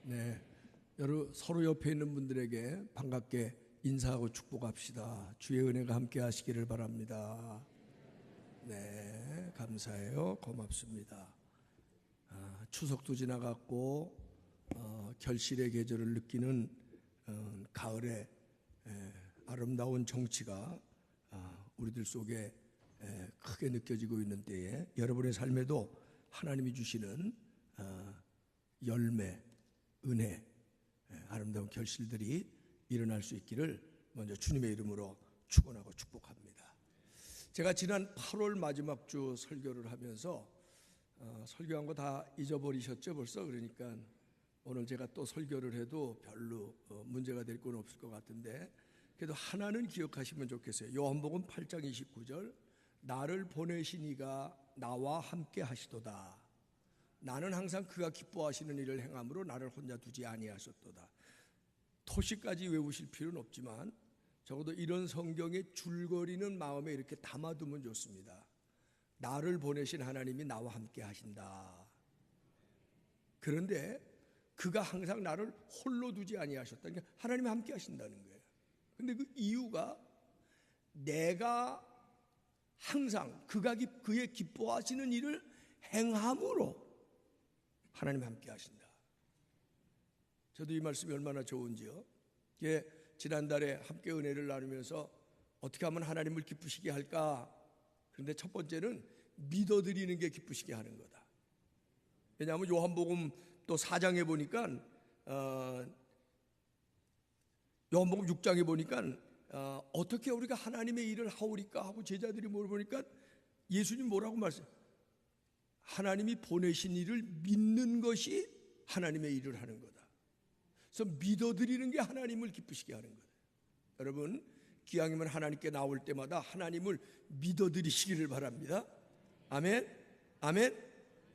네, 여러분 서로 옆에 있는 분들에게 반갑게 인사하고 축복합시다. 주의 은혜가 함께 하시기를 바랍니다. 네, 감사해요. 고맙습니다. 추석도 지나갔고 결실의 계절을 느끼는 가을의 아름다운 정취가 우리들 속에 크게 느껴지고 있는 때에 여러분의 삶에도 하나님이 주시는 열매, 은혜, 아름다운 결실들이 일어날 수 있기를 먼저 주님의 이름으로 축원하고 축복합니다. 제가 지난 8월 마지막 주 설교를 하면서 설교한 거 다 잊어버리셨죠 벌써? 그러니까 오늘 제가 또 설교를 해도 별로 문제가 될 건 없을 것 같은데, 그래도 하나는 기억하시면 좋겠어요. 요한복음 8장 29절, 나를 보내신 이가 나와 함께 하시도다. 나는 항상 그가 기뻐하시는 일을 행함으로 나를 혼자 두지 아니하셨도다. 토시까지 외우실 필요는 없지만 적어도 이런 성경의 줄거리는 마음에 이렇게 담아두면 좋습니다. 나를 보내신 하나님이 나와 함께 하신다. 그런데 그가 항상 나를 홀로 두지 아니하셨다. 그러니까 하나님이 함께 하신다는 거예요. 근데 그 이유가 내가 항상 그의 기뻐하시는 일을 행함으로 하나님이 함께 하신다. 저도 이 말씀이 얼마나 좋은지요. 지난달에 함께 은혜를 나누면서 어떻게 하면 하나님을 기쁘시게 할까? 그런데 첫 번째는 믿어드리는 게 기쁘시게 하는 거다. 왜냐하면 요한복음 또 4장에 보니까 요한복음 6장에 보니까 어떻게 우리가 하나님의 일을 하오리까 하고 제자들이 물어보니까 예수님 뭐라고 말씀해요? 하나님이 보내신 일을 믿는 것이 하나님의 일을 하는 거다. 그래서 믿어드리는 게 하나님을 기쁘시게 하는 거다. 여러분 기왕이면 하나님께 나올 때마다 하나님을 믿어드리시기를 바랍니다. 아멘, 아멘.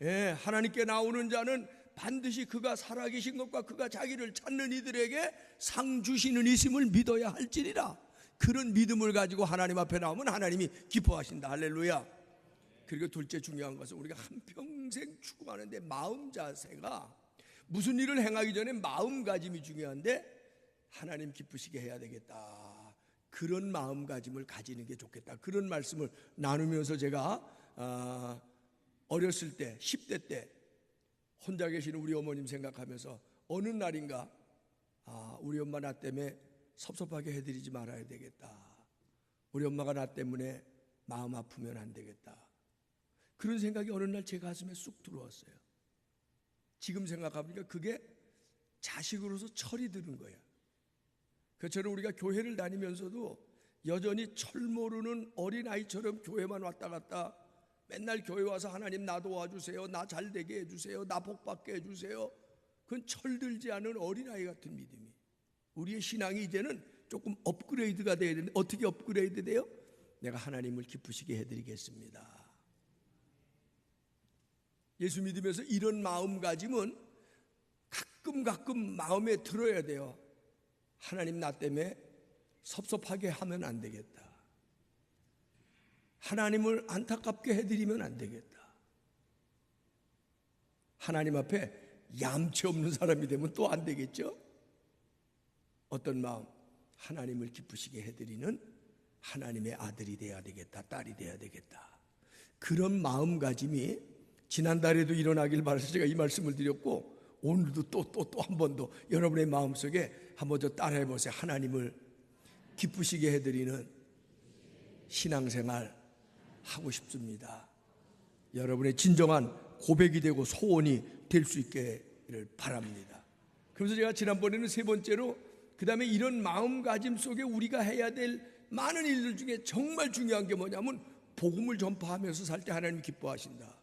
예, 하나님께 나오는 자는 반드시 그가 살아계신 것과 그가 자기를 찾는 이들에게 상 주시는 이심을 믿어야 할지니라. 그런 믿음을 가지고 하나님 앞에 나오면 하나님이 기뻐하신다. 할렐루야. 그리고 둘째 중요한 것은 우리가 한평생 추구하는데 마음 자세가, 무슨 일을 행하기 전에 마음가짐이 중요한데 하나님 기쁘시게 해야 되겠다. 그런 마음가짐을 가지는 게 좋겠다. 그런 말씀을 나누면서 제가 어렸을 때 10대 때 혼자 계시는 우리 어머님 생각하면서 어느 날인가 우리 엄마 나 때문에 섭섭하게 해드리지 말아야 되겠다. 우리 엄마가 나 때문에 마음 아프면 안 되겠다. 그런 생각이 어느 날 제 가슴에 쑥 들어왔어요. 지금 생각해보니까 그게 자식으로서 철이 드는 거야. 그처럼 우리가 교회를 다니면서도 여전히 철 모르는 어린아이처럼 교회만 왔다 갔다 맨날 교회 와서 하나님 나 도와주세요, 나 잘되게 해주세요, 나 복받게 해주세요. 그건 철들지 않은 어린아이 같은 믿음이. 우리의 신앙이 이제는 조금 업그레이드가 돼야 되는데 어떻게 업그레이드 돼요? 내가 하나님을 기쁘시게 해드리겠습니다. 예수 믿으면서 이런 마음가짐은 가끔 마음에 들어야 돼요. 하나님 나 때문에 섭섭하게 하면 안 되겠다. 하나님을 안타깝게 해드리면 안 되겠다. 하나님 앞에 얌체 없는 사람이 되면 또 안 되겠죠? 어떤 마음? 하나님을 기쁘시게 해드리는 하나님의 아들이 돼야 되겠다, 딸이 돼야 되겠다. 그런 마음가짐이 지난달에도 일어나길 바라서 제가 이 말씀을 드렸고, 오늘도 또 한 번 더 여러분의 마음속에 한번 더 따라해 보세요. 하나님을 기쁘시게 해드리는 신앙생활 하고 싶습니다. 여러분의 진정한 고백이 되고 소원이 될 수 있기를 바랍니다. 그래서 제가 지난번에는 세 번째로, 그 다음에 이런 마음가짐 속에 우리가 해야 될 많은 일들 중에 정말 중요한 게 뭐냐면 복음을 전파하면서 살 때 하나님 기뻐하신다.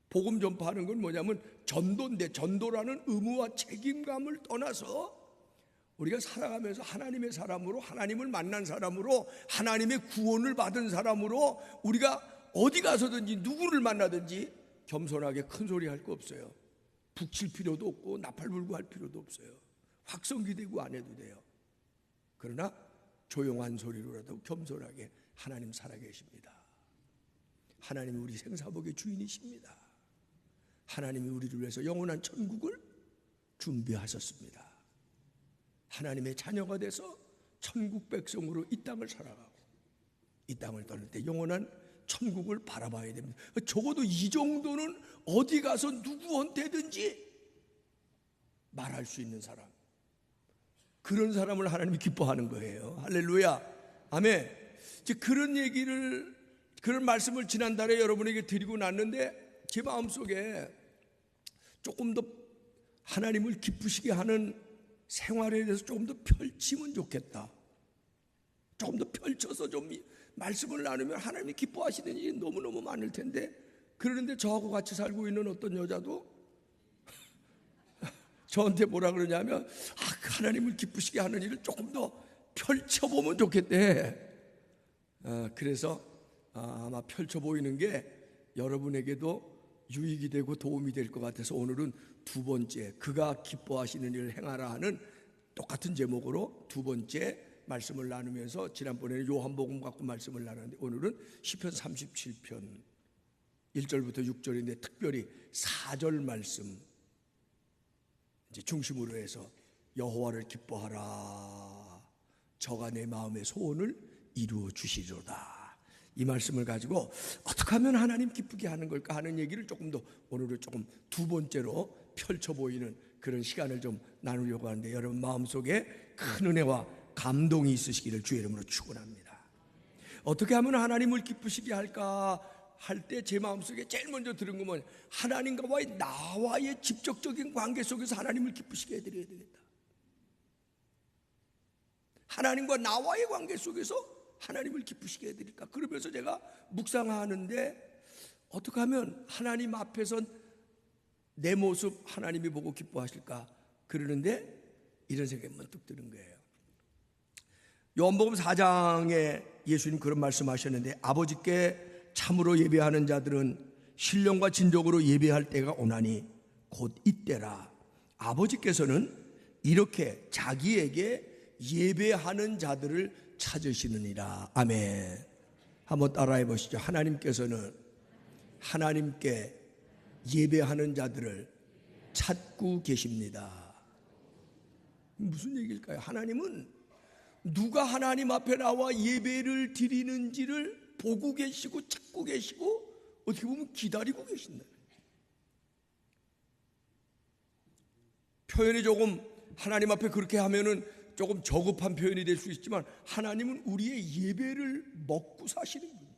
복음 전파하는 건 뭐냐면 전도인데, 전도라는 의무와 책임감을 떠나서 우리가 살아가면서 하나님의 사람으로, 하나님을 만난 사람으로, 하나님의 구원을 받은 사람으로 우리가 어디 가서든지 누구를 만나든지 겸손하게 큰 소리 할 거 없어요. 북칠 필요도 없고 나팔불고 할 필요도 없어요. 확성기대고 안 해도 돼요. 그러나 조용한 소리로라도 겸손하게 하나님 살아계십니다. 하나님이 우리 생사복의 주인이십니다. 하나님이 우리를 위해서 영원한 천국을 준비하셨습니다. 하나님의 자녀가 돼서 천국 백성으로 이 땅을 살아가고 이 땅을 떠날 때 영원한 천국을 바라봐야 됩니다. 적어도 이 정도는 어디 가서 누구한테든지 말할 수 있는 사람, 그런 사람을 하나님이 기뻐하는 거예요. 할렐루야, 아멘. 그런 얘기를, 그런 말씀을 지난달에 여러분에게 드리고 났는데 제 마음속에 조금 더 하나님을 기쁘시게 하는 생활에 대해서 조금 더 펼치면 좋겠다. 조금 더 펼쳐서 좀 말씀을 나누면 하나님이 기뻐하시는 일이 너무너무 많을 텐데, 그러는데 저하고 같이 살고 있는 어떤 여자도 저한테 뭐라 그러냐면, 하나님을 기쁘시게 하는 일을 조금 더 펼쳐보면 좋겠대. 그래서 아마 펼쳐 보이는 게 여러분에게도 유익이 되고 도움이 될 것 같아서 오늘은 두 번째, 그가 기뻐하시는 일을 행하라 하는 똑같은 제목으로 두 번째 말씀을 나누면서, 지난번에는 요한복음 갖고 말씀을 나눴는데 오늘은 시편 37편 1절부터 6절인데 특별히 4절 말씀 이제 중심으로 해서 여호와를 기뻐하라, 저가 내 마음의 소원을 이루어 주시리로다. 이 말씀을 가지고 어떻게 하면 하나님 기쁘게 하는 걸까 하는 얘기를 조금 더 오늘은 조금 두 번째로 펼쳐 보이는 그런 시간을 좀 나누려고 하는데, 여러분 마음속에 큰 은혜와 감동이 있으시기를 주의 이름으로 축원합니다. 어떻게 하면 하나님을 기쁘시게 할까 할 때 제 마음속에 제일 먼저 들은 것은 하나님과의 나와의 직접적인 관계 속에서 하나님을 기쁘시게 해드려야 되겠다. 하나님과 나와의 관계 속에서 하나님을 기쁘시게 해드릴까. 그러면서 제가 묵상하는데 어떻게 하면 하나님 앞에서 내 모습 하나님이 보고 기뻐하실까 그러는데 이런 생각이 문득 드는 거예요. 요한복음 4장에 예수님 그런 말씀하셨는데, 아버지께 참으로 예배하는 자들은 신령과 진정으로 예배할 때가 오나니 곧 이때라. 아버지께서는 이렇게 자기에게 예배하는 자들을 찾으시느니라. 아멘. 한번 따라해 보시죠. 하나님께서는 하나님께 예배하는 자들을 찾고 계십니다. 무슨 얘기일까요? 하나님은 누가 하나님 앞에 나와 예배를 드리는지를 보고 계시고 찾고 계시고 어떻게 보면 기다리고 계신다. 표현이 조금 하나님 앞에 그렇게 하면은 조금 저급한 표현이 될 수 있지만, 하나님은 우리의 예배를 먹고 사시는 분이에요.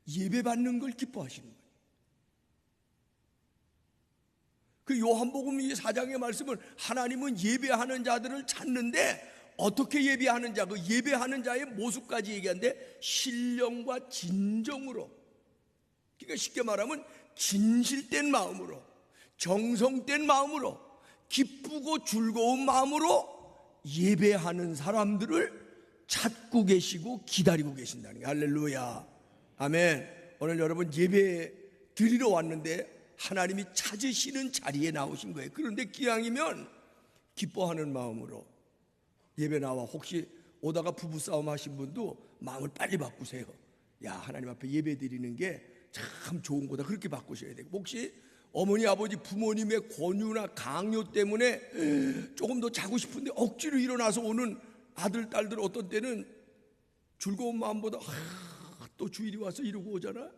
예배 받는 걸 기뻐하시는 거예요. 그 요한복음 4장의 말씀은 하나님은 예배하는 자들을 찾는데, 어떻게 예배하는 자, 그 예배하는 자의 모습까지 얘기하는데 신령과 진정으로, 그러니까 쉽게 말하면 진실된 마음으로, 정성된 마음으로, 기쁘고 즐거운 마음으로 예배하는 사람들을 찾고 계시고 기다리고 계신다는 게, 할렐루야, 아멘. 오늘 여러분 예배 드리러 왔는데 하나님이 찾으시는 자리에 나오신 거예요. 그런데 기왕이면 기뻐하는 마음으로 예배 나와. 혹시 오다가 부부싸움 하신 분도 마음을 빨리 바꾸세요. 야, 하나님 앞에 예배 드리는 게 참 좋은 거다, 그렇게 바꾸셔야 돼요. 혹시 어머니 아버지 부모님의 권유나 강요 때문에 조금 더 자고 싶은데 억지로 일어나서 오는 아들 딸들, 어떤 때는 즐거운 마음보다 또 주일이 와서 이러고 오잖아.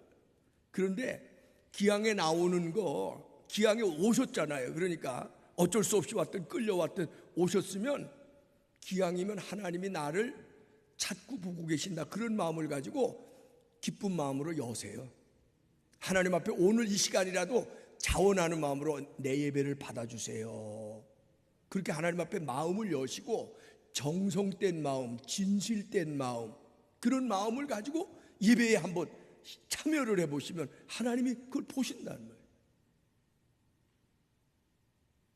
그런데 기왕에 나오는 거, 기왕에 오셨잖아요. 그러니까 어쩔 수 없이 왔든 끌려왔든 오셨으면 기왕이면 하나님이 나를 찾고 보고 계신다, 그런 마음을 가지고 기쁜 마음으로 여세요. 하나님 앞에 오늘 이 시간이라도 자원하는 마음으로 내 예배를 받아주세요. 그렇게 하나님 앞에 마음을 여시고 정성된 마음, 진실된 마음, 그런 마음을 가지고 예배에 한번 참여를 해보시면 하나님이 그걸 보신다는 거예요.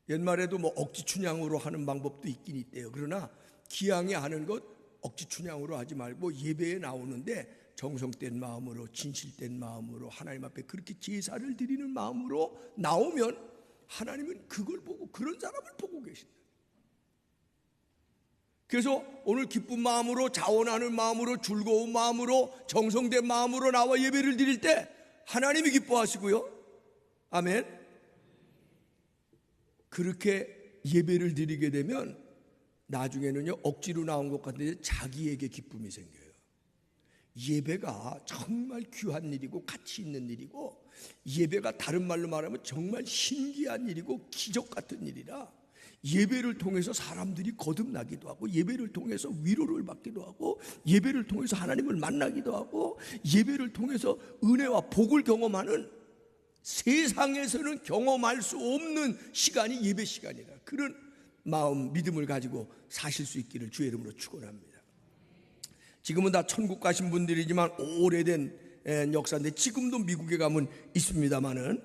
옛말에도 뭐 억지 춘향으로 하는 방법도 있긴 있대요. 그러나 기왕에 하는 것 억지 춘향으로 하지 말고 예배에 나오는데 정성된 마음으로, 진실된 마음으로 하나님 앞에 그렇게 제사를 드리는 마음으로 나오면 하나님은 그걸 보고, 그런 사람을 보고 계신다. 그래서 오늘 기쁜 마음으로, 자원하는 마음으로, 즐거운 마음으로, 정성된 마음으로 나와 예배를 드릴 때 하나님이 기뻐하시고요. 아멘. 그렇게 예배를 드리게 되면 나중에는요, 억지로 나온 것 같은데 자기에게 기쁨이 생겨요. 예배가 정말 귀한 일이고 가치 있는 일이고, 예배가 다른 말로 말하면 정말 신기한 일이고 기적 같은 일이라, 예배를 통해서 사람들이 거듭나기도 하고, 예배를 통해서 위로를 받기도 하고, 예배를 통해서 하나님을 만나기도 하고, 예배를 통해서 은혜와 복을 경험하는, 세상에서는 경험할 수 없는 시간이 예배 시간이라, 그런 마음, 믿음을 가지고 사실 수 있기를 주의 이름으로 축원합니다. 지금은 다 천국 가신 분들이지만 오래된 역사인데, 지금도 미국에 가면 있습니다만은,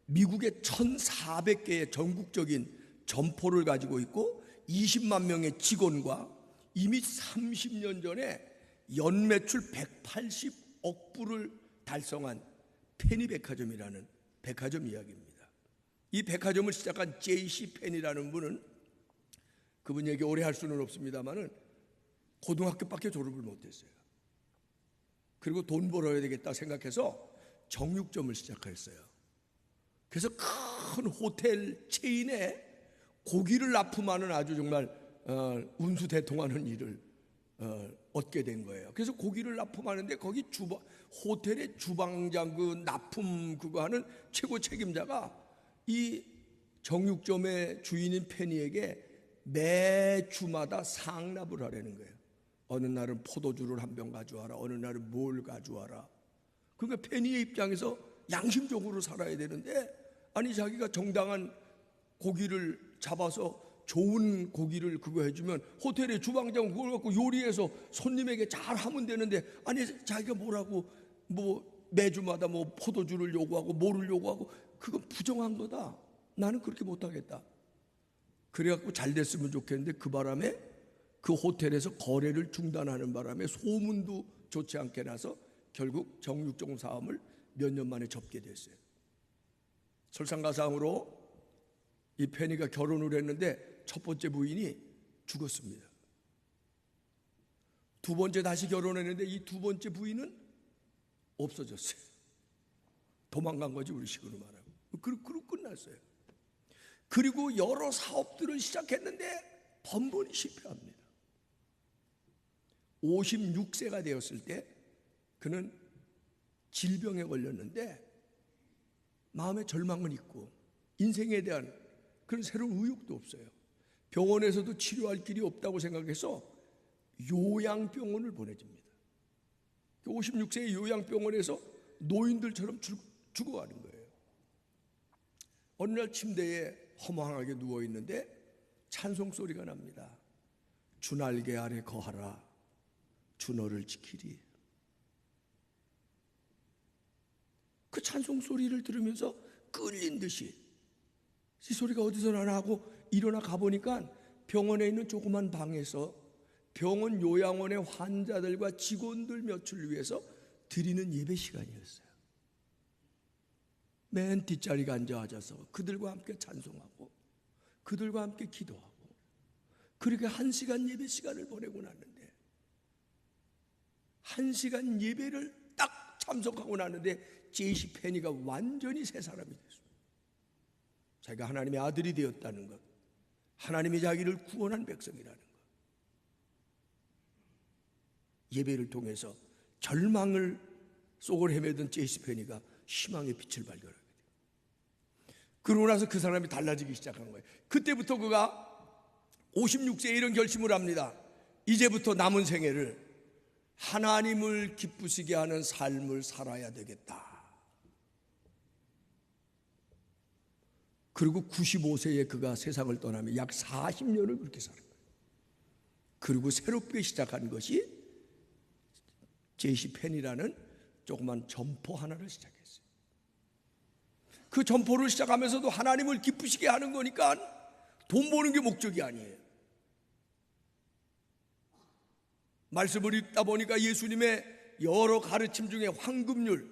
미국에 1,400개의 전국적인 점포를 가지고 있고 20만 명의 직원과 이미 30년 전에 연매출 180억 불을 달성한 페니 백화점이라는 백화점 이야기입니다. 이 백화점을 시작한 J.C. 펜이라는 분은, 그분 얘기 오래 할 수는 없습니다만은 고등학교밖에 졸업을 못했어요. 그리고 돈 벌어야 되겠다 생각해서 정육점을 시작했어요. 그래서 큰 호텔 체인에 고기를 납품하는 아주 정말 운수대통하는 일을 얻게 된 거예요. 그래서 고기를 납품하는데 거기 호텔의 주방장, 그 납품 그거 하는 최고 책임자가 이 정육점의 주인인 페니에게 매주마다 상납을 하라는 거예요. 어느 날은 포도주를 한 병 가져와라, 어느 날은 뭘 가져와라. 그러니까 페니의 입장에서 양심적으로 살아야 되는데, 아니 자기가 정당한 고기를 잡아서 좋은 고기를 그거 해주면 호텔의 주방장은 그걸 갖고 요리해서 손님에게 잘 하면 되는데, 아니 자기가 뭐라고 매주마다 포도주를 요구하고 뭐를 요구하고, 그건 부정한 거다. 나는 그렇게 못하겠다. 그래갖고 잘 됐으면 좋겠는데, 그 바람에 그 호텔에서 거래를 중단하는 바람에 소문도 좋지 않게 나서 결국 정육점 사업을 몇 년 만에 접게 됐어요. 설상가상으로 이 페니가 결혼을 했는데 첫 번째 부인이 죽었습니다. 두 번째 다시 결혼했는데 이 두 번째 부인은 없어졌어요. 도망간 거지, 우리 식으로 말하면. 그리고 끝났어요. 그리고 여러 사업들을 시작했는데 번번이 실패합니다. 56세가 되었을 때 그는 질병에 걸렸는데 마음에 절망은 있고 인생에 대한 그런 새로운 의욕도 없어요. 병원에서도 치료할 길이 없다고 생각해서 요양병원을 보내집니다. 56세의 요양병원에서 노인들처럼 죽어가는 거예요. 어느 날 침대에 허망하게 누워있는데 찬송 소리가 납니다. 주 날개 아래 거하라, 주 너를 지키리. 그 찬송 소리를 들으면서 끌린 듯이, 이 소리가 어디서 나나 하고 일어나 가보니까 병원에 있는 조그만 방에서 병원 요양원의 환자들과 직원들 몇을 위해서 드리는 예배 시간이었어요. 맨 뒷자리가 앉아서 그들과 함께 찬송하고 그들과 함께 기도하고, 그렇게 1시간 예배 시간을 보내고 났는데, 1시간 예배를 딱 참석하고 났는데 J.C. 페니가 완전히 새 사람이 됐습니다. 자기가 하나님의 아들이 되었다는 것, 하나님이 자기를 구원한 백성이라는 것, 예배를 통해서 절망을 속을 헤매던 J.C. 페니가 희망의 빛을 발견하게 돼요. 그러고 나서 그 사람이 달라지기 시작한 거예요. 그때부터 그가 56세에 이런 결심을 합니다. 이제부터 남은 생애를 하나님을 기쁘시게 하는 삶을 살아야 되겠다. 그리고 95세에 그가 세상을 떠나며 약 40년을 그렇게 살은 거예요. 그리고 새롭게 시작한 것이 J.C. 펜이라는 조그만 점포 하나를 시작했어요. 그 점포를 시작하면서도 하나님을 기쁘시게 하는 거니까 돈 버는 게 목적이 아니에요. 말씀을 읽다 보니까 예수님의 여러 가르침 중에 황금률,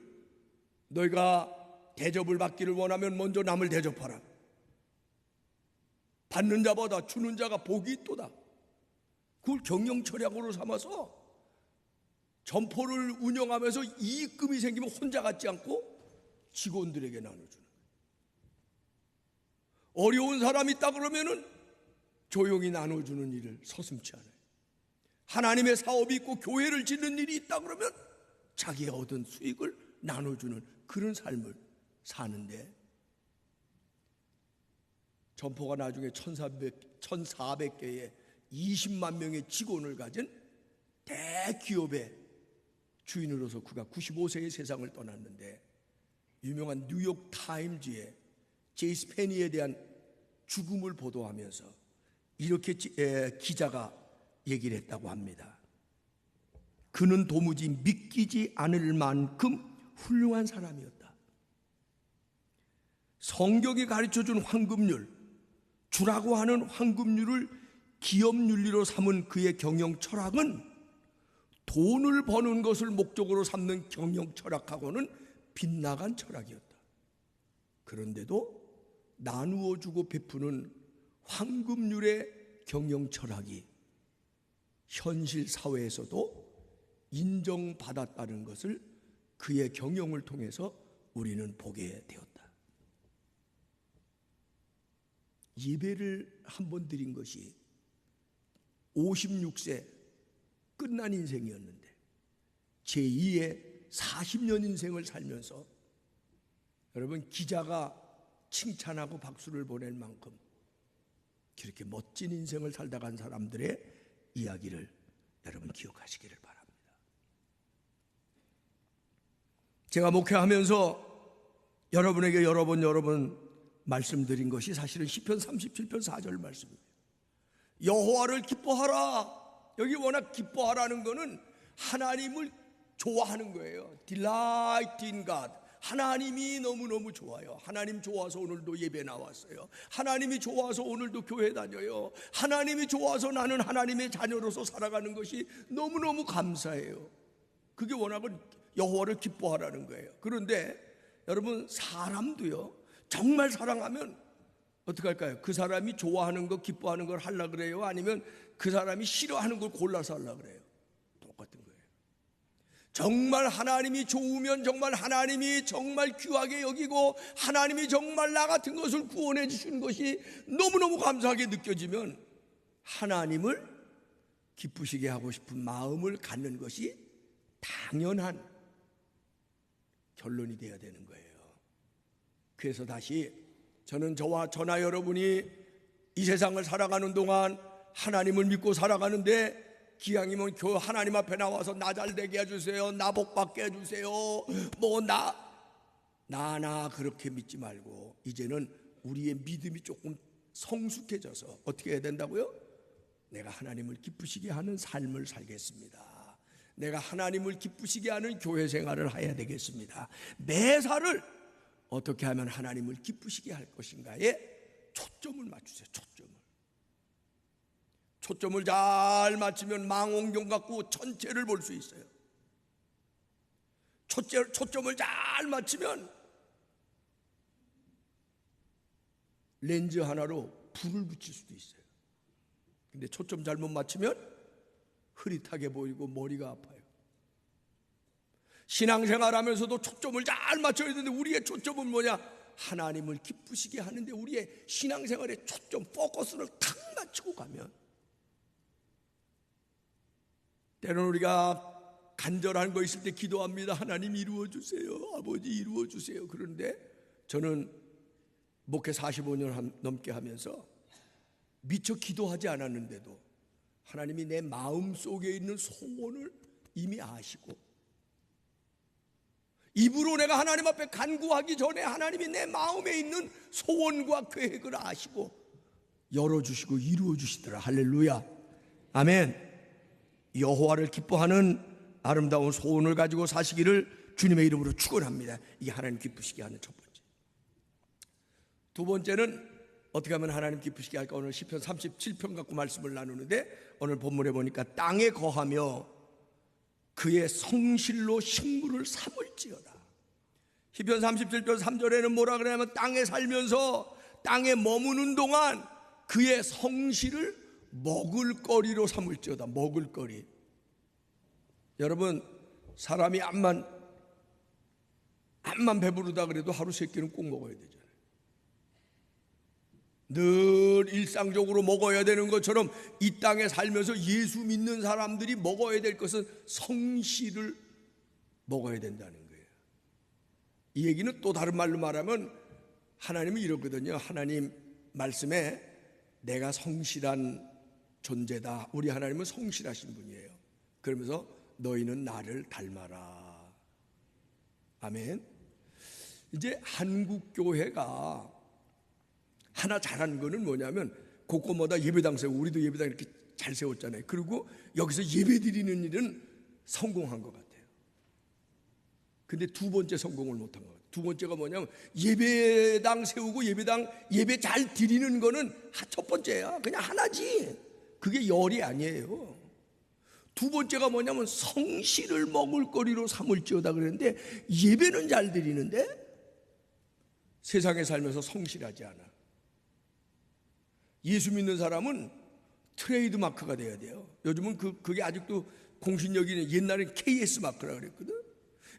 너희가 대접을 받기를 원하면 먼저 남을 대접하라. 받는 자보다 주는 자가 복이 있도다. 그걸 경영철학으로 삼아서 점포를 운영하면서 이익금이 생기면 혼자 갖지 않고 직원들에게 나눠주는 거예요. 어려운 사람이 있다 그러면은 조용히 나눠주는 일을 서슴지 않아요. 하나님의 사업이 있고 교회를 짓는 일이 있다 그러면 자기가 얻은 수익을 나눠주는 그런 삶을 사는데, 점포가 나중에 1400개의 20만 명의 직원을 가진 대기업의 주인으로서 그가 95세의 세상을 떠났는데, 유명한 뉴욕 타임즈에 제이스 페니에 대한 죽음을 보도하면서 이렇게 기자가 얘기를 했다고 합니다. 그는 도무지 믿기지 않을 만큼 훌륭한 사람이었다. 성경이 가르쳐준 황금률, 주라고 하는 황금률을 기업윤리로 삼은 그의 경영 철학은 돈을 버는 것을 목적으로 삼는 경영 철학하고는 빗나간 철학이었다. 그런데도 나누어 주고 베푸는 황금률의 경영 철학이 현실 사회에서도 인정받았다는 것을 그의 경영을 통해서 우리는 보게 되었다. 예배를 한 번 드린 것이 56세 끝난 인생이었는데, 제2의 40년 인생을 살면서 여러분, 기자가 칭찬하고 박수를 보낼 만큼 그렇게 멋진 인생을 살다 간 사람들의 이야기를 여러분 기억하시기를 바랍니다. 제가 목회하면서 여러분에게 여러 번 말씀드린 것이 사실은 시편 37편 4절 말씀이에요. 여호와를 기뻐하라. 여기 워낙 기뻐하라는 거는 하나님을 좋아하는 거예요. Delight in God. 하나님이 너무너무 좋아요. 하나님 좋아서 오늘도 예배 나왔어요. 하나님이 좋아서 오늘도 교회 다녀요. 하나님이 좋아서 나는 하나님의 자녀로서 살아가는 것이 너무너무 감사해요. 그게 워낙은 여호와를 기뻐하라는 거예요. 그런데 여러분, 사람도요, 정말 사랑하면 어떻게 할까요? 그 사람이 좋아하는 거, 기뻐하는 걸 하려고 그래요? 아니면 그 사람이 싫어하는 걸 골라서 하려고 그래요? 똑같은 거예요. 정말 하나님이 좋으면 정말 하나님이 정말 귀하게 여기고 하나님이 정말 나 같은 것을 구원해 주신 것이 너무너무 감사하게 느껴지면 하나님을 기쁘시게 하고 싶은 마음을 갖는 것이 당연한 결론이 되어야 되는 거예요. 그래서 다시 저는 저나 여러분이 이 세상을 살아가는 동안 하나님을 믿고 살아가는데, 기왕이면 하나님 앞에 나와서 나 잘되게 해주세요, 나 복받게 해주세요, 나 그렇게 믿지 말고 이제는 우리의 믿음이 조금 성숙해져서 어떻게 해야 된다고요? 내가 하나님을 기쁘시게 하는 삶을 살겠습니다. 내가 하나님을 기쁘시게 하는 교회 생활을 해야 되겠습니다. 매사를 어떻게 하면 하나님을 기쁘시게 할 것인가에 초점을 맞추세요. 초점을 잘 맞추면 망원경 갖고 전체를 볼 수 있어요. 초점을 잘 맞추면 렌즈 하나로 불을 붙일 수도 있어요. 근데 초점 잘못 맞추면 흐릿하게 보이고 머리가 아파요. 신앙생활 하면서도 초점을 잘 맞춰야 되는데 우리의 초점은 뭐냐? 하나님을 기쁘시게 하는데 우리의 신앙생활의 초점, 포커스를 탁 맞추고 가면, 때로는 우리가 간절한 거 있을 때 기도합니다. 하나님 이루어주세요, 아버지 이루어주세요. 그런데 저는 목회 45년 넘게 하면서 미처 기도하지 않았는데도 하나님이 내 마음속에 있는 소원을 이미 아시고, 입으로 내가 하나님 앞에 간구하기 전에 하나님이 내 마음에 있는 소원과 계획을 아시고 열어주시고 이루어주시더라. 할렐루야, 아멘. 여호와를 기뻐하는 아름다운 소원을 가지고 사시기를 주님의 이름으로 축원합니다. 이게 하나님 기쁘시게 하는 첫 번째. 두 번째는 어떻게 하면 하나님 기쁘시게 할까? 오늘 시편 37편 갖고 말씀을 나누는데, 오늘 본문에 보니까 땅에 거하며 그의 성실로 식물을 삼을지어다. 시편 37편 3절에는 뭐라 그러냐면, 땅에 살면서 땅에 머무는 동안 그의 성실을 먹을거리로 삼을지어다. 먹을거리. 여러분, 사람이 암만 배부르다 그래도 하루 세 끼는 꼭 먹어야 되잖아요. 늘 일상적으로 먹어야 되는 것처럼 이 땅에 살면서 예수 믿는 사람들이 먹어야 될 것은 성실을 먹어야 된다는 거예요. 이 얘기는 또 다른 말로 말하면 하나님은 이러거든요. 하나님 말씀에 내가 성실한 존재다. 우리 하나님은 성실하신 분이에요. 그러면서 너희는 나를 닮아라. 아멘. 이제 한국 교회가 하나 잘한 거는 뭐냐면 곳곳마다 예배당 세우고, 우리도 예배당 이렇게 잘 세웠잖아요. 그리고 여기서 예배 드리는 일은 성공한 것 같아요. 근데 두 번째 성공을 못한 것 같아요. 두 번째가 뭐냐면 예배당 세우고 예배 잘 드리는 거는 첫 번째야. 그냥 하나지. 그게 열이 아니에요. 두 번째가 뭐냐면 성실을 먹을거리로 삼을지어다 그랬는데, 예배는 잘 드리는데 세상에 살면서 성실하지 않아. 예수 믿는 사람은 트레이드 마크가 돼야 돼요. 요즘은 그게 아직도 공신력이 있는, 옛날엔 KS 마크라 그랬거든.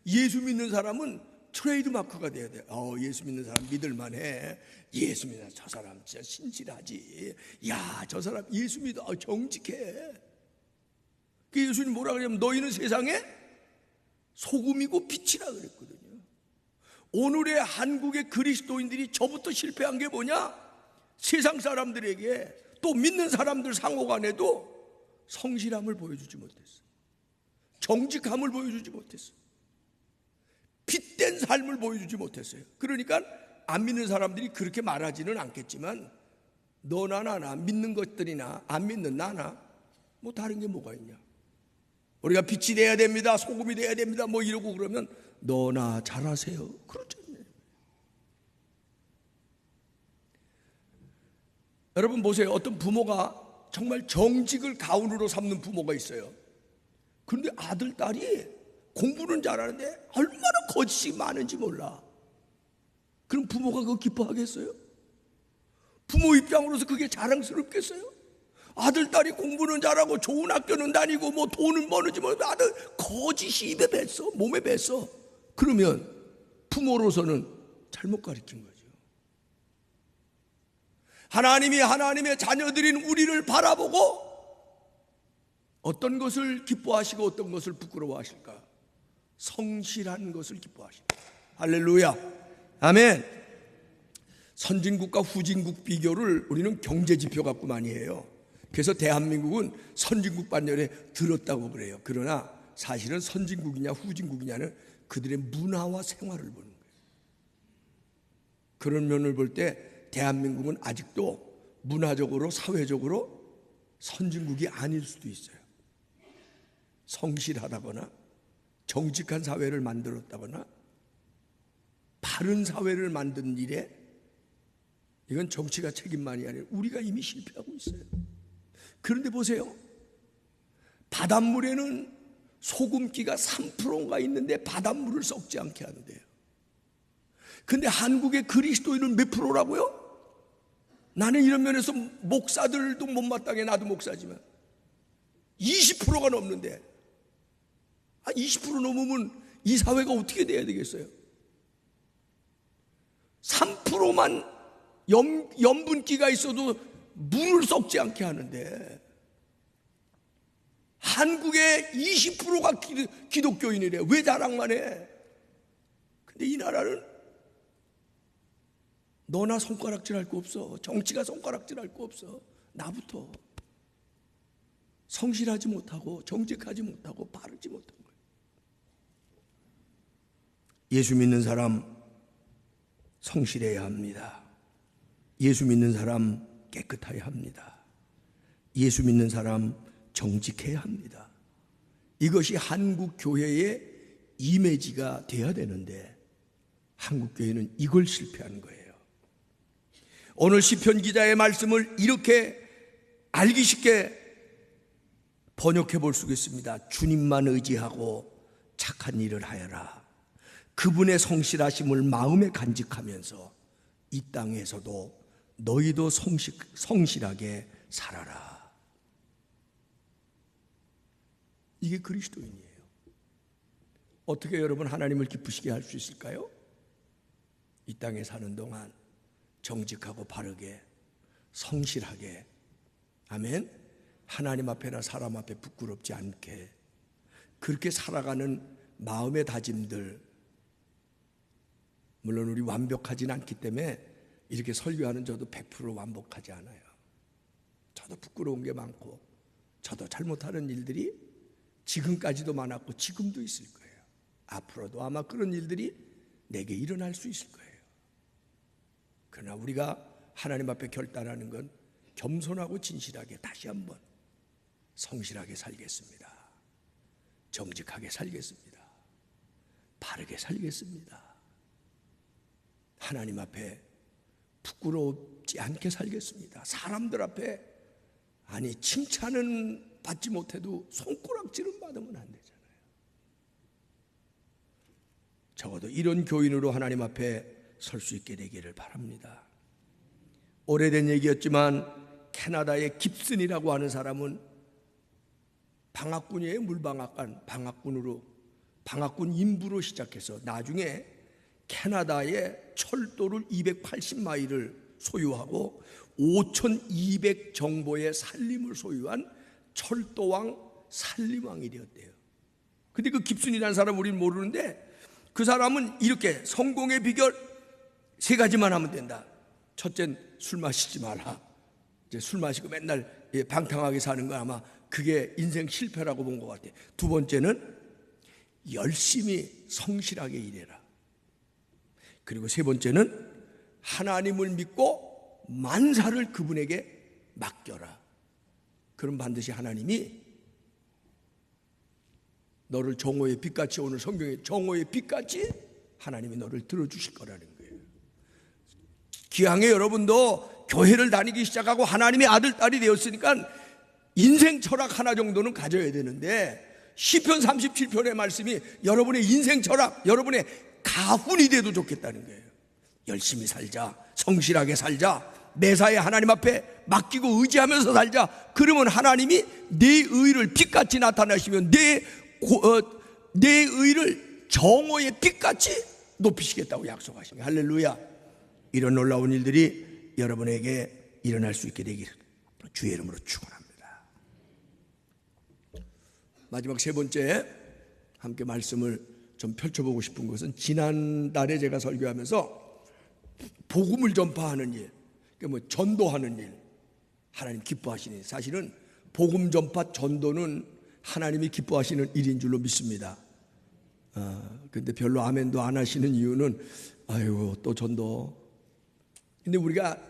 예수 믿는 사람은 트레이드 마크가 돼야 돼. 예수 믿는 사람 믿을만해. 예수 믿는 저 사람 진짜 신실하지. 야, 저 사람 예수 믿어. 정직해. 그 예수님 뭐라 그러냐면 너희는 세상에 소금이고 빛이라 그랬거든요. 오늘의 한국의 그리스도인들이 저부터 실패한 게 뭐냐? 세상 사람들에게, 또 믿는 사람들 상호간에도 성실함을 보여주지 못했어. 정직함을 보여주지 못했어. 빛된 삶을 보여주지 못했어요. 그러니까 안 믿는 사람들이 그렇게 말하지는 않겠지만 너나 나나, 믿는 것들이나 안 믿는 나나 뭐 다른 게 뭐가 있냐. 우리가 빛이 돼야 됩니다, 소금이 돼야 됩니다 뭐 이러고 그러면 너나 잘하세요, 그렇죠. 여러분 보세요. 어떤 부모가 정말 정직을 가훈으로 삼는 부모가 있어요. 그런데 아들, 딸이 공부는 잘하는데 얼마나 거짓이 많은지 몰라. 그럼 부모가 그거 기뻐하겠어요? 부모 입장으로서 그게 자랑스럽겠어요? 아들, 딸이 공부는 잘하고 좋은 학교는 다니고 뭐 돈은 버는지 뭐 아들 거짓이 입에 뱄어, 몸에 뱄어. 그러면 부모로서는 잘못 가르친 거예요. 하나님이 하나님의 자녀들인 우리를 바라보고 어떤 것을 기뻐하시고 어떤 것을 부끄러워하실까? 성실한 것을 기뻐하십니다. 할렐루야, 아멘. 선진국과 후진국 비교를 우리는 경제지표 갖고 많이 해요. 그래서 대한민국은 선진국 반열에 들었다고 그래요. 그러나 사실은 선진국이냐 후진국이냐는 그들의 문화와 생활을 보는 거예요. 그런 면을 볼 때 대한민국은 아직도 문화적으로 사회적으로 선진국이 아닐 수도 있어요. 성실하다거나 정직한 사회를 만들었다거나 바른 사회를 만든 일에 이건 정치가 책임만이 아니라 우리가 이미 실패하고 있어요. 그런데 보세요. 바닷물에는 소금기가 3%인가 있는데 바닷물을 썩지 않게 하는데요. 근데 한국의 그리스도인은 몇 프로라고요? 나는 이런 면에서 목사들도 못마땅해. 나도 목사지만 20%가 넘는데 20% 넘으면 이 사회가 어떻게 돼야 되겠어요? 3%만 염분기가 있어도 물을 썩지 않게 하는데 한국의 20%가 기독교인이래. 왜 자랑만 해? 근데 이 나라는 너나 손가락질 할 거 없어. 정치가 손가락질 할 거 없어. 나부터 성실하지 못하고 정직하지 못하고 바르지 못한 거예요. 예수 믿는 사람 성실해야 합니다. 예수 믿는 사람 깨끗해야 합니다. 예수 믿는 사람 정직해야 합니다. 이것이 한국 교회의 이미지가 돼야 되는데 한국 교회는 이걸 실패한 거예요. 오늘 시편 기자의 말씀을 이렇게 알기 쉽게 번역해 볼 수 있습니다. 주님만 의지하고 착한 일을 하여라. 그분의 성실하심을 마음에 간직하면서 이 땅에서도 너희도 성실하게 살아라. 이게 그리스도인이에요. 어떻게 여러분 하나님을 기쁘시게 할 수 있을까요? 이 땅에 사는 동안 정직하고 바르게 성실하게, 아멘, 하나님 앞에나 사람 앞에 부끄럽지 않게 그렇게 살아가는 마음의 다짐들, 물론 우리 완벽하진 않기 때문에 이렇게 설교하는 저도 100% 완벽하지 않아요. 저도 부끄러운 게 많고 저도 잘못하는 일들이 지금까지도 많았고 지금도 있을 거예요. 앞으로도 아마 그런 일들이 내게 일어날 수 있을 거예요. 그러나 우리가 하나님 앞에 결단하는 건 겸손하고 진실하게 다시 한번 성실하게 살겠습니다. 정직하게 살겠습니다. 바르게 살겠습니다. 하나님 앞에 부끄럽지 않게 살겠습니다. 사람들 앞에 칭찬은 받지 못해도 손가락질은 받으면 안 되잖아요. 적어도 이런 교인으로 하나님 앞에 설 수 있게 되기를 바랍니다. 오래된 얘기였지만 캐나다의 깁슨이라고 하는 사람은 방학군이에요. 물방학간 방학군 인부로 시작해서 나중에 캐나다의 철도를 280마일을 소유하고 5,200 정도의 산림을 소유한 철도왕 산림왕이 되었대요. 근데 그 깁슨이라는 사람 우리는 모르는데 그 사람은 이렇게 성공의 비결 3가지만 하면 된다. 첫째는 술 마시지 마라. 이제 술 마시고 맨날 방탕하게 사는 거 아마 그게 인생 실패라고 본 것 같아요. 두 번째는 열심히 성실하게 일해라. 그리고 세 번째는 하나님을 믿고 만사를 그분에게 맡겨라. 그럼 반드시 하나님이 너를 정오의 빛같이, 오늘 성경에 정오의 빛같이 하나님이 너를 들어주실 거라는 거예요. 기왕에 여러분도 교회를 다니기 시작하고 하나님의 아들, 딸이 되었으니까 인생 철학 하나 정도는 가져야 되는데 시편 37편의 말씀이 여러분의 인생 철학, 여러분의 가훈이 돼도 좋겠다는 거예요. 열심히 살자, 성실하게 살자, 매사에 하나님 앞에 맡기고 의지하면서 살자. 그러면 하나님이 내 의를 빛같이 나타나시면 내 의를 정오의 빛같이 높이시겠다고 약속하십니다. 할렐루야. 이런 놀라운 일들이 여러분에게 일어날 수 있게 되기를 주의 이름으로 축원합니다. 마지막 세 번째 함께 말씀을 좀 펼쳐보고 싶은 것은 지난달에 제가 설교하면서 복음을 전파하는 일, 그러니까 전도하는 일, 하나님 기뻐하시는 일. 사실은 복음 전파 전도는 하나님이 기뻐하시는 일인 줄로 믿습니다. 근데 별로 아멘도 안 하시는 이유는 아이고 또 전도. 근데 우리가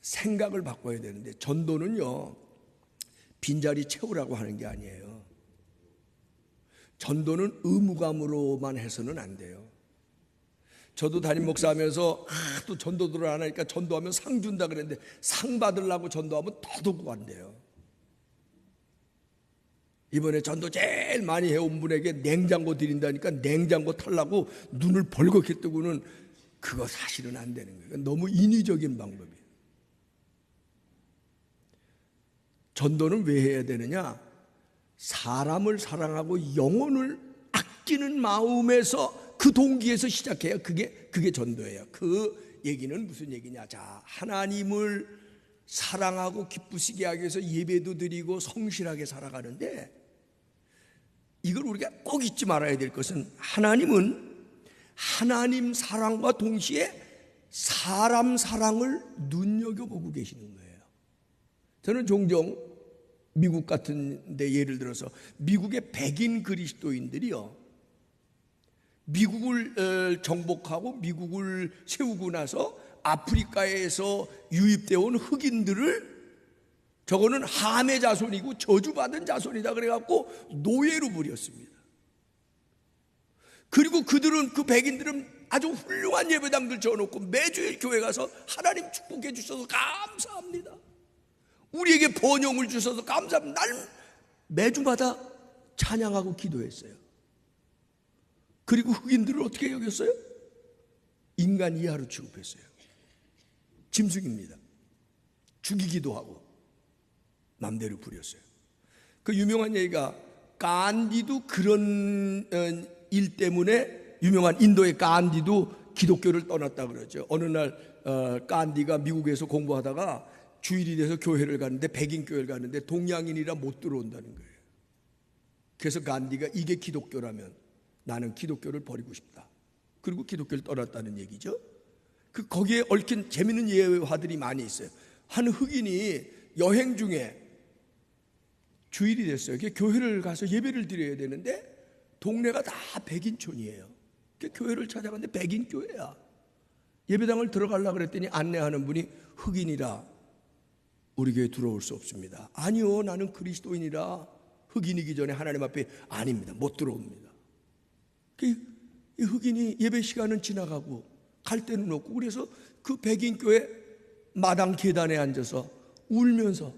생각을 바꿔야 되는데 전도는요 빈자리 채우라고 하는 게 아니에요. 전도는 의무감으로만 해서는 안 돼요. 저도 담임 목사하면서 또 전도들을 안 하니까 전도하면 상 준다 그랬는데 상 받으려고 전도하면 더더욱 안 돼요. 이번에 전도 제일 많이 해온 분에게 냉장고 드린다니까 냉장고 털라고 눈을 벌겋게 뜨고는 그거 사실은 안 되는 거예요. 너무 인위적인 방법이에요. 전도는 왜 해야 되느냐? 사람을 사랑하고 영혼을 아끼는 마음에서 그 동기에서 시작해야 그게 전도예요. 그 얘기는 무슨 얘기냐? 자, 하나님을 사랑하고 기쁘시게 하기 위해서 예배도 드리고 성실하게 살아가는데 이걸 우리가 꼭 잊지 말아야 될 것은 하나님은 하나님 사랑과 동시에 사람 사랑을 눈여겨보고 계시는 거예요. 저는 종종 미국 같은 데 예를 들어서 미국의 백인 그리스도인들이요 미국을 정복하고 미국을 세우고 나서 아프리카에서 유입되어 온 흑인들을 저거는 함의 자손이고 저주받은 자손이다 그래갖고 노예로 부렸습니다. 그리고 그들은 그 백인들은 아주 훌륭한 예배당들 지어놓고 매주일 교회 가서 하나님 축복해 주셔서 감사합니다. 우리에게 번영을 주셔서 감사합니다. 날 매주마다 찬양하고 기도했어요. 그리고 흑인들을 어떻게 여겼어요? 인간 이하로 취급했어요. 짐승입니다. 죽이기도 하고 맘대로 부렸어요. 그 유명한 얘기가 간디도 그런 일 때문에 유명한 인도의 간디도 기독교를 떠났다 그러죠. 어느 날 간디가 미국에서 공부하다가 주일이 돼서 교회를 가는데, 백인 교회를 가는데 동양인이라 못 들어온다는 거예요. 그래서 간디가 이게 기독교라면 나는 기독교를 버리고 싶다. 그리고 기독교를 떠났다는 얘기죠. 거기에 얽힌 재미있는 예화들이 많이 있어요. 한 흑인이 여행 중에 주일이 됐어요. 교회를 가서 예배를 드려야 되는데 동네가 다 백인촌이에요. 교회를 찾아갔는데 백인 교회야. 예배당을 들어가려고 그랬더니 안내하는 분이 흑인이라 우리 교회 들어올 수 없습니다. 아니요, 나는 그리스도인이라 흑인이기 전에 하나님 앞에 아닙니다, 못 들어옵니다. 이 흑인이 예배 시간은 지나가고 갈 데는 없고, 그래서 그 백인 교회 마당 계단에 앉아서 울면서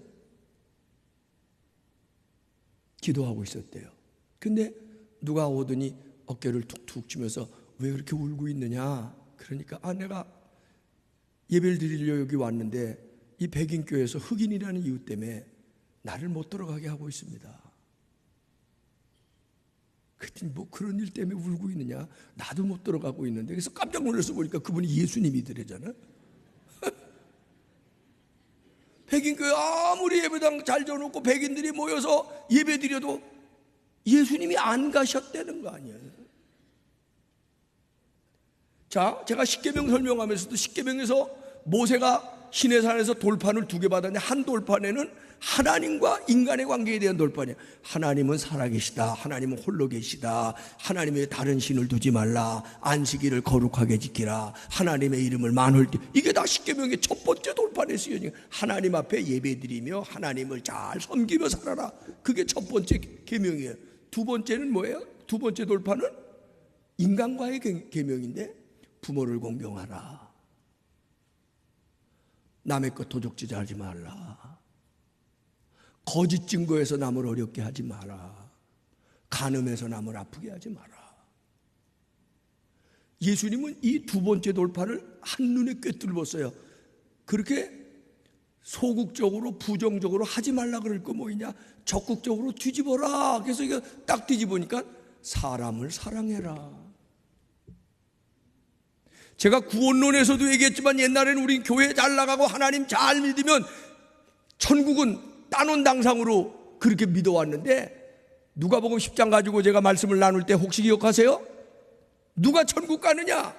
기도하고 있었대요. 근데 누가 오더니 어깨를 툭툭 치면서 왜 그렇게 울고 있느냐? 그러니까 내가 예배를 드리려 여기 왔는데 이 백인 교회에서 흑인이라는 이유 때문에 나를 못 들어가게 하고 있습니다. 그랬더니 뭐 그런 일 때문에 울고 있느냐? 나도 못 들어가고 있는데. 그래서 깜짝 놀라서 보니까 그분이 예수님이더래잖아. 백인 교회 아무리 예배당 잘 져놓고 백인들이 모여서 예배 드려도 예수님이 안 가셨다는 거 아니에요. 자, 제가 십계명 설명하면서도 십계명에서 모세가 시내산에서 돌판을 2개 받았는데 한 돌판에는 하나님과 인간의 관계에 대한 돌판이에요. 하나님은 살아계시다, 하나님은 홀로 계시다, 하나님의 다른 신을 두지 말라, 안식일을 거룩하게 지키라, 하나님의 이름을 만홀 때, 이게 다 십계명의 첫 번째 돌판에 쓰여진 거예요. 하나님 앞에 예배드리며 하나님을 잘 섬기며 살아라. 그게 첫 번째 계명이에요. 두 번째는 뭐예요? 두 번째 돌판은 인간과의 계명인데 부모를 공경하라, 남의 것 도적질하지 하지 말라, 거짓 증거에서 남을 어렵게 하지 마라, 간음해서 남을 아프게 하지 마라. 예수님은 이 두 번째 돌판을 한눈에 꿰뚫었어요. 그렇게 소극적으로 부정적으로 하지 말라 그럴 거 뭐이냐, 적극적으로 뒤집어라. 그래서 이거 딱 뒤집으니까 사람을 사랑해라. 제가 구원론에서도 얘기했지만 옛날에는 우리 교회 잘 나가고 하나님 잘 믿으면 천국은 따놓은 당상으로 그렇게 믿어왔는데, 누가복음 10장 가지고 제가 말씀을 나눌 때 혹시 기억하세요? 누가 천국 가느냐?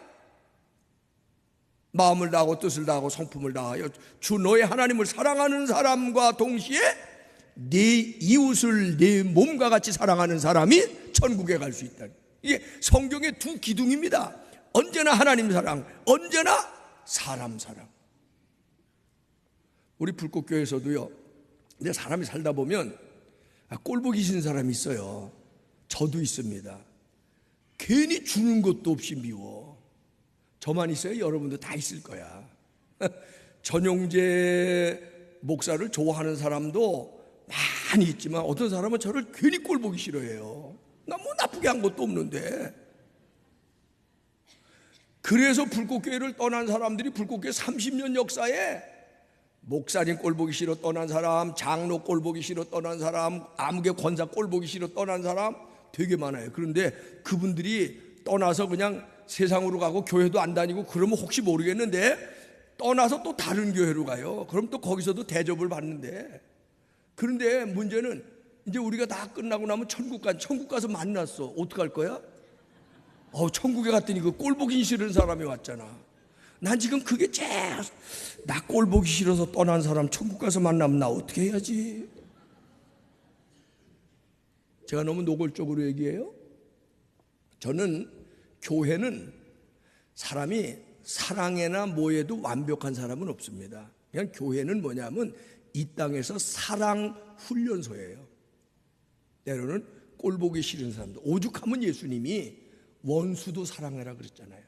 마음을 다하고 뜻을 다하고 성품을 다하여 주 너의 하나님을 사랑하는 사람과 동시에 네 이웃을 네 몸과 같이 사랑하는 사람이 천국에 갈 수 있다. 이게 성경의 두 기둥입니다. 언제나 하나님 사랑, 언제나 사람 사랑. 우리 불꽃교회에서도요, 근데 사람이 살다 보면 꼴보기 싫은 사람이 있어요. 저도 있습니다. 괜히 주는 것도 없이 미워. 저만 있어요? 여러분도 다 있을 거야. 전용재 목사를 좋아하는 사람도 많이 있지만 어떤 사람은 저를 괜히 꼴보기 싫어해요. 나 뭐 나쁘게 한 것도 없는데. 그래서 불꽃교회를 떠난 사람들이 불꽃교회 30년 역사에 목사님 꼴보기 싫어 떠난 사람, 장로 꼴보기 싫어 떠난 사람, 아무개 권사 꼴보기 싫어 떠난 사람 되게 많아요. 그런데 그분들이 떠나서 그냥 세상으로 가고 교회도 안 다니고 그러면 혹시 모르겠는데 떠나서 또 다른 교회로 가요. 그럼 또 거기서도 대접을 받는데, 그런데 문제는 이제 우리가 다 끝나고 나면 천국 가서 만났어. 어떡할 거야? 천국에 갔더니 그 꼴보기 싫은 사람이 왔잖아. 난 지금 그게 제일, 나 꼴보기 싫어서 떠난 사람 천국 가서 만나면 나 어떻게 해야지? 제가 너무 노골적으로 얘기해요? 저는 교회는 사람이 사랑에나 뭐에도 완벽한 사람은 없습니다. 그냥 교회는 뭐냐면 이 땅에서 사랑 훈련소예요. 때로는 꼴보기 싫은 사람도, 오죽하면 예수님이 원수도 사랑해라 그랬잖아요.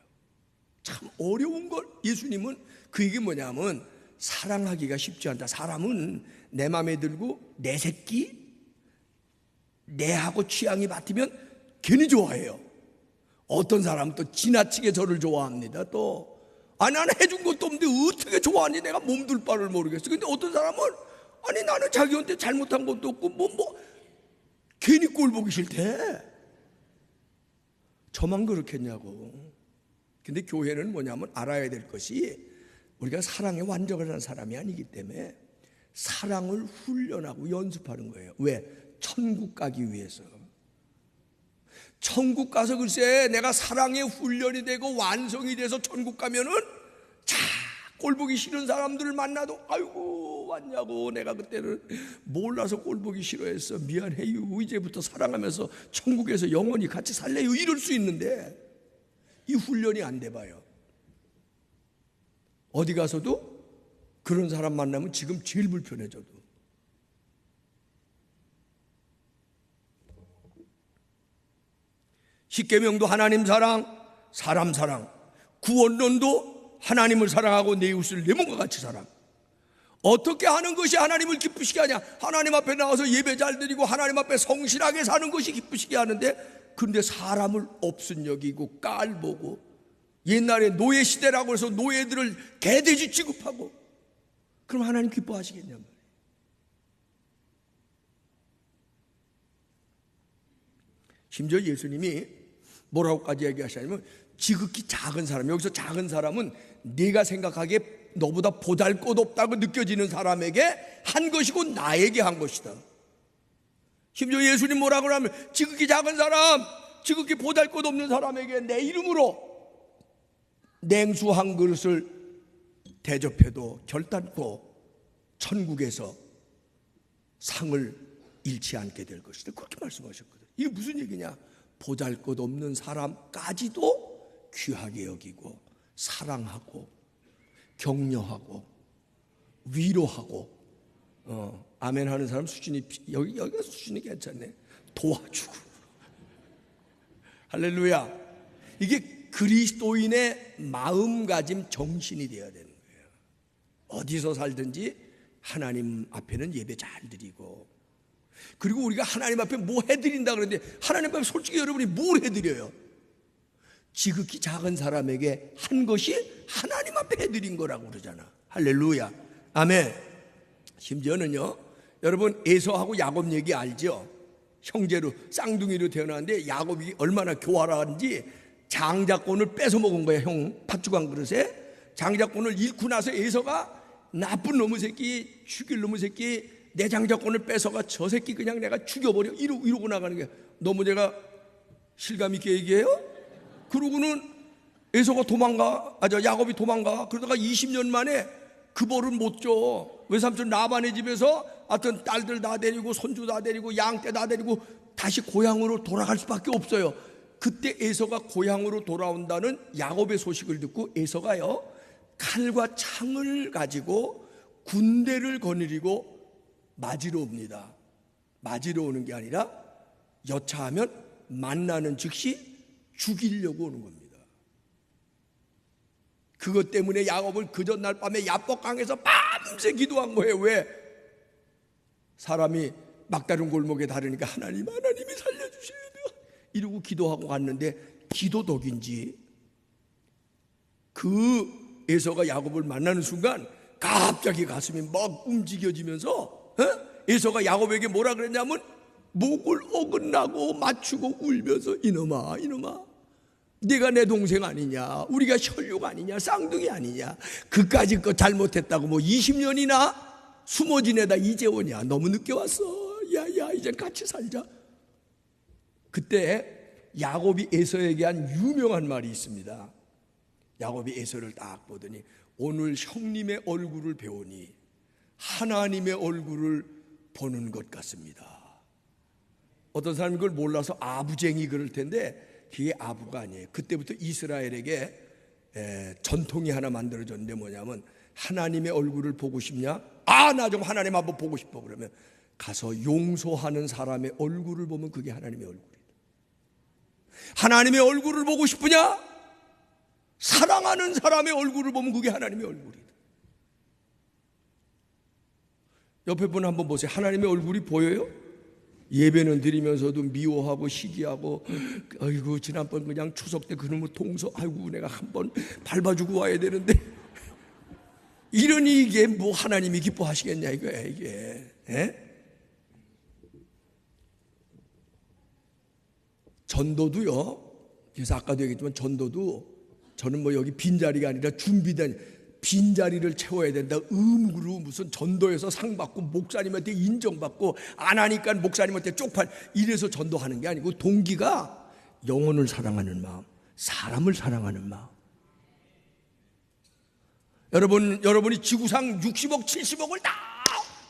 참 어려운 걸 예수님은, 그게 뭐냐면 사랑하기가 쉽지 않다. 사람은 내 맘에 들고 내 새끼, 내하고 취향이 맞으면 괜히 좋아해요. 어떤 사람은 또 지나치게 저를 좋아합니다. 또 나는 해준 것도 없는데 어떻게 좋아하니 내가 몸둘 바를 모르겠어. 근데 어떤 사람은 나는 자기한테 잘못한 것도 없고 뭐 괜히 꼴 보기 싫대. 저만 그렇겠냐고. 근데 교회는 뭐냐면 알아야 될 것이 우리가 사랑에 완전한 사람이 아니기 때문에 사랑을 훈련하고 연습하는 거예요. 왜? 천국 가기 위해서. 천국 가서 글쎄 내가 사랑의 훈련이 되고 완성이 돼서 천국 가면은 자 꼴보기 싫은 사람들을 만나도 아이고 왔냐고, 내가 그때는 몰라서 꼴보기 싫어했어, 미안해요, 이제부터 사랑하면서 천국에서 영원히 같이 살래요, 이럴 수 있는데 이 훈련이 안 돼 봐요. 어디 가서도 그런 사람 만나면 지금 제일 불편해져도. 십계명도 하나님 사랑, 사람 사랑, 구원론도 하나님을 사랑하고 내 이웃을 내 몸과 같이 사랑. 어떻게 하는 것이 하나님을 기쁘시게 하냐? 하나님 앞에 나와서 예배 잘 드리고 하나님 앞에 성실하게 사는 것이 기쁘시게 하는데, 그런데 사람을 없은 여기고 깔보고, 옛날에 노예 시대라고 해서 노예들을 개돼지 취급하고, 그럼 하나님 기뻐하시겠냐 말이에요. 심지어 예수님이 뭐라고까지 얘기하시냐면, 지극히 작은 사람, 여기서 작은 사람은 네가 생각하기에 너보다 보잘것없다고 느껴지는 사람에게 한 것이고 나에게 한 것이다. 심지어 예수님 뭐라고 하면, 지극히 작은 사람, 지극히 보잘것없는 사람에게 내 이름으로 냉수 한 그릇을 대접해도 결단코 천국에서 상을 잃지 않게 될 것이다, 그렇게 말씀하셨거든요. 이게 무슨 얘기냐? 보잘것없는 사람까지도 귀하게 여기고 사랑하고 격려하고 위로하고, 아멘 하는 사람 수준이, 여기가 수준이 괜찮네. 도와주고. 할렐루야. 이게 그리스도인의 마음가짐 정신이 되어야 되는 거예요. 어디서 살든지 하나님 앞에는 예배 잘 드리고, 그리고 우리가 하나님 앞에 뭐 해드린다 그러는데, 하나님 앞에 솔직히 여러분이 뭘 해드려요? 지극히 작은 사람에게 한 것이 하나님 앞에 해드린 거라고 그러잖아. 할렐루야. 아멘. 심지어는요, 여러분 에서하고 야곱 얘기 알죠? 형제로 쌍둥이로 태어났는데 야곱이 얼마나 교활한지 장자권을 뺏어 먹은 거야. 형 팥죽 한 그릇에 장자권을 잃고 나서 에서가 나쁜 놈의 새끼, 죽일 놈의 새끼, 내 장자권을 뺏어가 저 새끼 그냥 내가 죽여버려, 이러고 나가는 거야. 너무 내가 실감 있게 얘기해요? 그러고는 에서가 도망가, 야곱이 도망가. 그러다가 20년 만에 그 벌을 못 줘. 외삼촌 라반의 집에서 하여튼 딸들 다 데리고 손주 다 데리고 양떼 다 데리고 다시 고향으로 돌아갈 수밖에 없어요. 그때 에서가 고향으로 돌아온다는 야곱의 소식을 듣고 에서가요, 칼과 창을 가지고 군대를 거느리고 맞으러 옵니다. 맞으러 오는 게 아니라 여차하면 만나는 즉시 죽이려고 오는 겁니다. 그것 때문에 야곱을 그 전날 밤에 야복강에서 밤새 기도한 거예요. 왜? 사람이 막다른 골목에 다르니까 하나님이 살려주셔야 돼요, 이러고 기도하고 갔는데, 기도덕인지 그 에서가 야곱을 만나는 순간 갑자기 가슴이 막 움직여지면서, 에서가 야곱에게 뭐라 그랬냐면, 목을 어긋나고 맞추고 울면서, 이놈아 네가 내 동생 아니냐, 우리가 혈육 아니냐, 쌍둥이 아니냐, 그까짓 거 잘못했다고 뭐 20년이나 숨어 지내다 이제 오냐, 너무 늦게 왔어, 야 이제 같이 살자. 그때 야곱이 에서에게 한 유명한 말이 있습니다. 야곱이 에서를 딱 보더니, 오늘 형님의 얼굴을 배우니 하나님의 얼굴을 보는 것 같습니다. 어떤 사람이 그걸 몰라서 아부쟁이 그럴 텐데, 그게 아부가 아니에요. 그때부터 이스라엘에게 전통이 하나 만들어졌는데, 뭐냐면, 하나님의 얼굴을 보고 싶냐? 나 좀 하나님 한번 보고 싶어. 그러면 가서 용서하는 사람의 얼굴을 보면 그게 하나님의 얼굴이다. 하나님의 얼굴을 보고 싶으냐? 사랑하는 사람의 얼굴을 보면 그게 하나님의 얼굴이다. 옆에 분 한번 보세요. 하나님의 얼굴이 보여요? 예배는 드리면서도 미워하고 시기하고, 아이고 지난번 그냥 추석 때 그놈의 동서, 아이고 내가 한번 밟아주고 와야 되는데, 이러니 이게 뭐 하나님이 기뻐하시겠냐 이거야 이게. 전도도요, 그래서 아까도 얘기했지만 전도도, 저는 뭐 여기 빈자리가 아니라 준비된 빈자리를 채워야 된다. 의무로 무슨 전도해서 상 받고 목사님한테 인정받고 안 하니까 목사님한테 쪽팔 이래서 전도하는 게 아니고 동기가 영혼을 사랑하는 마음, 사람을 사랑하는 마음. 여러분이 지구상 60억 70억을 다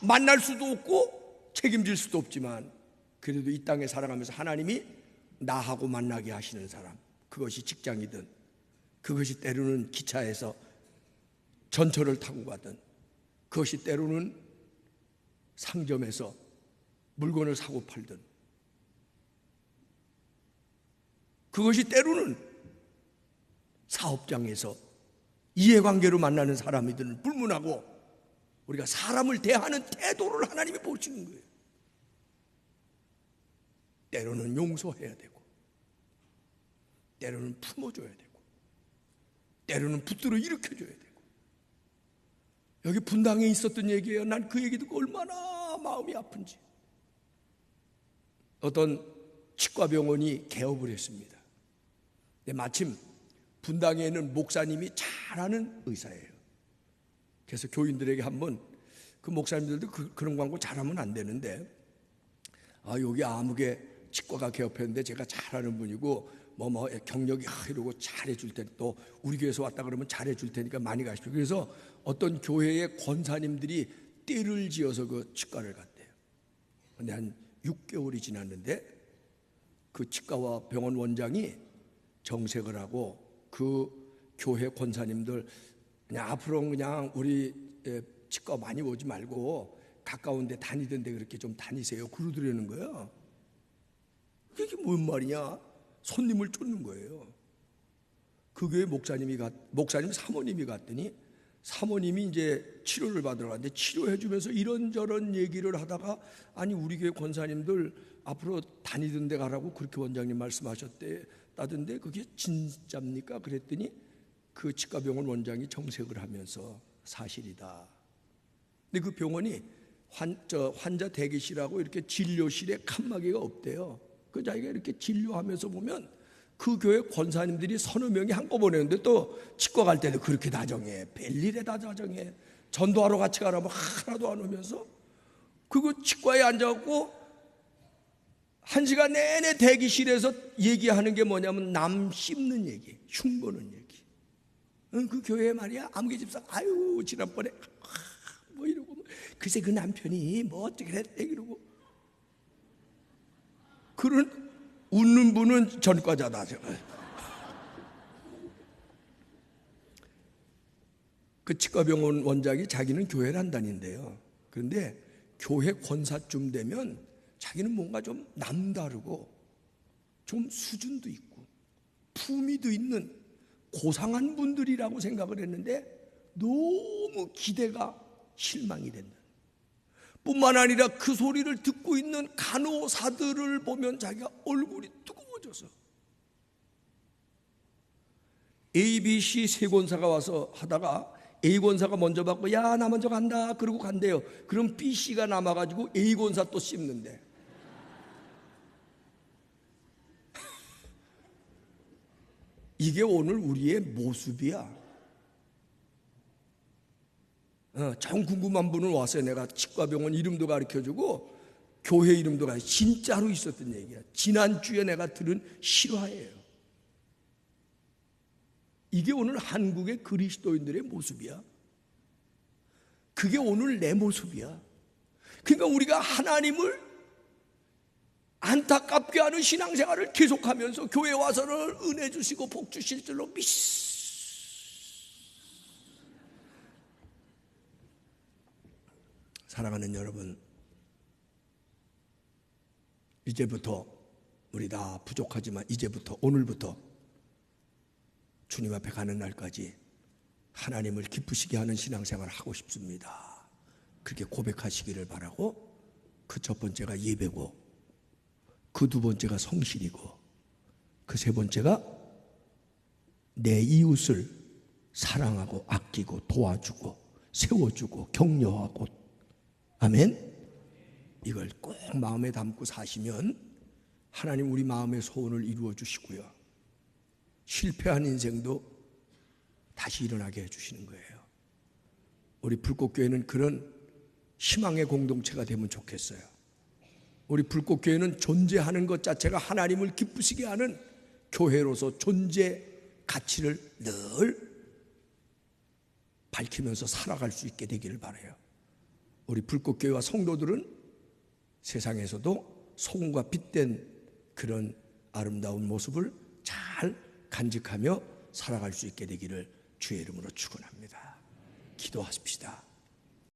만날 수도 없고 책임질 수도 없지만 그래도 이 땅에 살아가면서 하나님이 나하고 만나게 하시는 사람, 그것이 직장이든 그것이 때로는 기차에서 전철을 타고 가든 그것이 때로는 상점에서 물건을 사고 팔든 그것이 때로는 사업장에서 이해관계로 만나는 사람이든 불문하고 우리가 사람을 대하는 태도를 하나님이 보시는 거예요. 때로는 용서해야 되고 때로는 품어줘야 되고 때로는 붙들어 일으켜줘야 되고. 여기 분당에 있었던 얘기예요. 난 그 얘기 듣고 얼마나 마음이 아픈지. 어떤 치과병원이 개업을 했습니다. 근데 마침 분당에 있는 목사님이 잘 아는 의사예요. 그래서 교인들에게 한번 그 목사님들도 그런 광고 잘하면 안 되는데 여기 아무개 치과가 개업했는데 제가 잘 아는 분이고 뭐 경력이 이러고 잘해줄 테니 또 우리 교회에서 왔다 그러면 잘해줄 테니까 많이 가십시오. 그래서 어떤 교회의 권사님들이 떼를 지어서 그 치과를 갔대요. 근데 한 6개월이 지났는데 그 치과와 병원 원장이 정색을 하고 그 교회 권사님들 그냥 앞으로 그냥 우리 치과 많이 오지 말고 가까운 데 다니던 데 그렇게 좀 다니세요 그러더라는 거예요. 이게 뭔 말이냐? 손님을 쫓는 거예요. 그 교회 목사님 사모님이 갔더니 사모님이 이제 치료를 받으러 갔는데 치료해 주면서 이런저런 얘기를 하다가 아니 우리 교회 권사님들 앞으로 다니던 데 가라고 그렇게 원장님 말씀하셨다던데 그게 진짜입니까? 그랬더니 그 치과병원 원장이 정색을 하면서 사실이다. 근데 그 병원이 환자 대기실하고 이렇게 진료실에 칸막이가 없대요. 그 자기가 이렇게 진료하면서 보면 그 교회 권사님들이 서너 명이 한꺼번에 오는데 또 치과 갈 때도 그렇게 다정해. 별일에 다 다정해. 전도하러 같이 가라면 하나도 안 오면서 그거 치과에 앉아갖고 1시간 내내 대기실에서 얘기하는 게 뭐냐면 남 씹는 얘기, 흉보는 얘기. 그 교회 말이야 아무개 집사 아유 지난번에 뭐 이러고 글쎄 그 남편이 뭐 어떻게 했대 이러고 그런 웃는 분은 전과자다. 그 치과병원 원장이 자기는 교회를 안 다닌대요. 그런데 교회 권사쯤 되면 자기는 뭔가 좀 남다르고 좀 수준도 있고 품위도 있는 고상한 분들이라고 생각을 했는데 너무 기대가 실망이 된다. 뿐만 아니라 그 소리를 듣고 있는 간호사들을 보면 자기가 얼굴이 뜨거워져서 ABC 세 권사가 와서 하다가 A 권사가 먼저 받고 야 나 먼저 간다 그러고 간대요. 그럼 B씨가 남아가지고 A 권사 또 씹는데 이게 오늘 우리의 모습이야. 정 궁금한 분은 와서 내가 치과병원 이름도 가르쳐주고 교회 이름도 가르쳐 진짜로 있었던 얘기야. 지난주에 내가 들은 실화예요. 이게 오늘 한국의 그리스도인들의 모습이야. 그게 오늘 내 모습이야. 그러니까 우리가 하나님을 안타깝게 하는 신앙생활을 계속하면서 교회 와서는 은혜 주시고 복 주실 줄로 사랑하는 여러분, 이제부터 우리 다 부족하지만 이제부터 오늘부터 주님 앞에 가는 날까지 하나님을 기쁘시게 하는 신앙생활을 하고 싶습니다. 그렇게 고백하시기를 바라고 그 첫 번째가 예배고 그 두 번째가 성실이고 그 세 번째가 내 이웃을 사랑하고 아끼고 도와주고 세워주고 격려하고 아멘. 이걸 꼭 마음에 담고 사시면 하나님 우리 마음의 소원을 이루어 주시고요 실패한 인생도 다시 일어나게 해주시는 거예요. 우리 불꽃교회는 그런 희망의 공동체가 되면 좋겠어요. 우리 불꽃교회는 존재하는 것 자체가 하나님을 기쁘시게 하는 교회로서 존재 가치를 늘 밝히면서 살아갈 수 있게 되기를 바라요. 우리 불꽃교회와 성도들은 세상에서도 소금과 빛된 그런 아름다운 모습을 잘 간직하며 살아갈 수 있게 되기를 주의 이름으로 축원합니다. 기도하십시다.